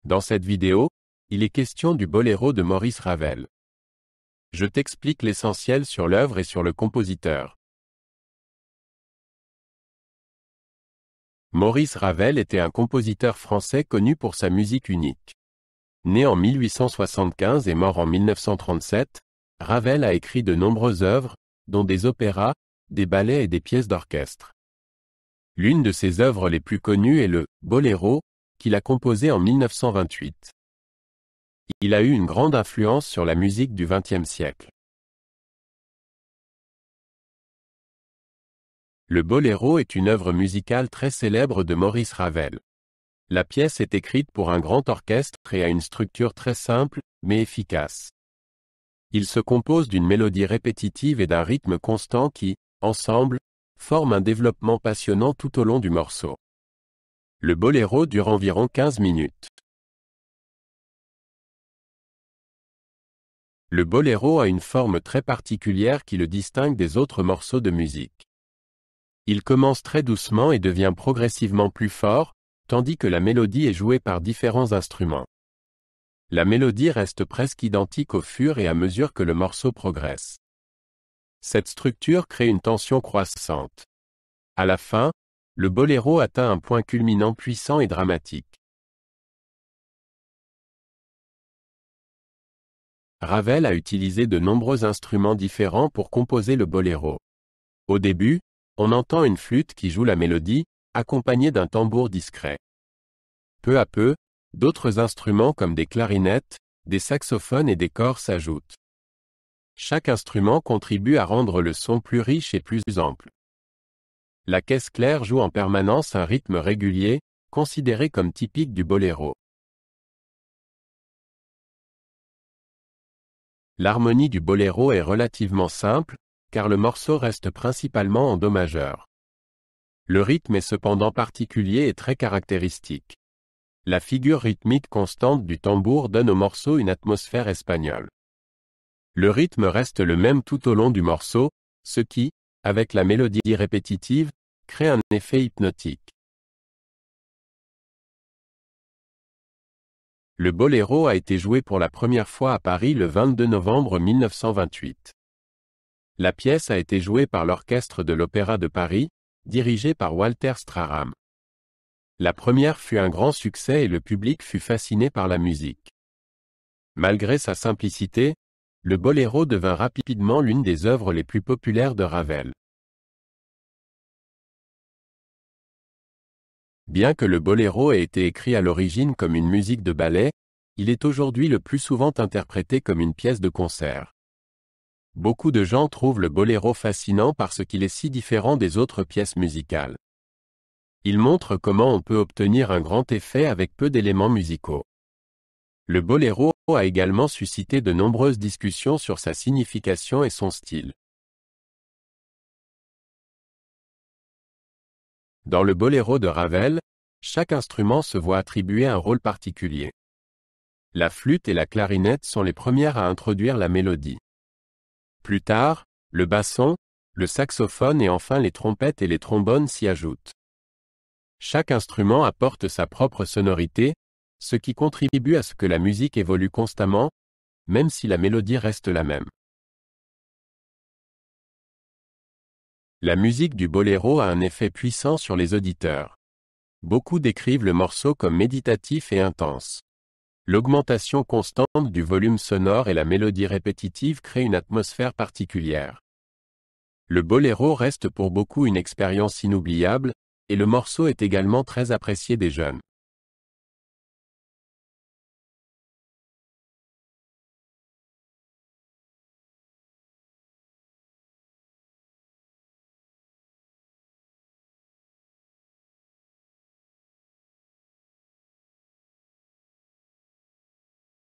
Dans cette vidéo, il est question du boléro de Maurice Ravel. Je t'explique l'essentiel sur l'œuvre et sur le compositeur. Maurice Ravel était un compositeur français connu pour sa musique unique. Né en 1875 et mort en 1937, Ravel a écrit de nombreuses œuvres, dont des opéras, des ballets et des pièces d'orchestre. L'une de ses œuvres les plus connues est le « Boléro » qu'il a composé en 1928. Il a eu une grande influence sur la musique du XXe siècle. Le boléro est une œuvre musicale très célèbre de Maurice Ravel. La pièce est écrite pour un grand orchestre et a une structure très simple, mais efficace. Il se compose d'une mélodie répétitive et d'un rythme constant qui, ensemble, forment un développement passionnant tout au long du morceau. Le boléro dure environ 15 minutes. Le boléro a une forme très particulière qui le distingue des autres morceaux de musique. Il commence très doucement et devient progressivement plus fort, tandis que la mélodie est jouée par différents instruments. La mélodie reste presque identique au fur et à mesure que le morceau progresse. Cette structure crée une tension croissante. À la fin, le boléro atteint un point culminant puissant et dramatique. Ravel a utilisé de nombreux instruments différents pour composer le boléro. Au début, on entend une flûte qui joue la mélodie, accompagnée d'un tambour discret. Peu à peu, d'autres instruments comme des clarinettes, des saxophones et des cors s'ajoutent. Chaque instrument contribue à rendre le son plus riche et plus ample. La caisse claire joue en permanence un rythme régulier, considéré comme typique du boléro. L'harmonie du boléro est relativement simple, car le morceau reste principalement en do majeur. Le rythme est cependant particulier et très caractéristique. La figure rythmique constante du tambour donne au morceau une atmosphère espagnole. Le rythme reste le même tout au long du morceau, ce qui, avec la mélodie répétitive, crée un effet hypnotique. Le boléro a été joué pour la première fois à Paris le 22 novembre 1928. La pièce a été jouée par l'Orchestre de l'Opéra de Paris, dirigé par Walter Straham. La première fut un grand succès et le public fut fasciné par la musique. Malgré sa simplicité, le boléro devint rapidement l'une des œuvres les plus populaires de Ravel. Bien que le boléro ait été écrit à l'origine comme une musique de ballet, il est aujourd'hui le plus souvent interprété comme une pièce de concert. Beaucoup de gens trouvent le boléro fascinant parce qu'il est si différent des autres pièces musicales. Il montre comment on peut obtenir un grand effet avec peu d'éléments musicaux. Le boléro a également suscité de nombreuses discussions sur sa signification et son style. Dans le boléro de Ravel, chaque instrument se voit attribuer un rôle particulier. La flûte et la clarinette sont les premières à introduire la mélodie. Plus tard, le basson, le saxophone et enfin les trompettes et les trombones s'y ajoutent. Chaque instrument apporte sa propre sonorité, ce qui contribue à ce que la musique évolue constamment, même si la mélodie reste la même. La musique du boléro a un effet puissant sur les auditeurs. Beaucoup décrivent le morceau comme méditatif et intense. L'augmentation constante du volume sonore et la mélodie répétitive créent une atmosphère particulière. Le boléro reste pour beaucoup une expérience inoubliable, et le morceau est également très apprécié des jeunes.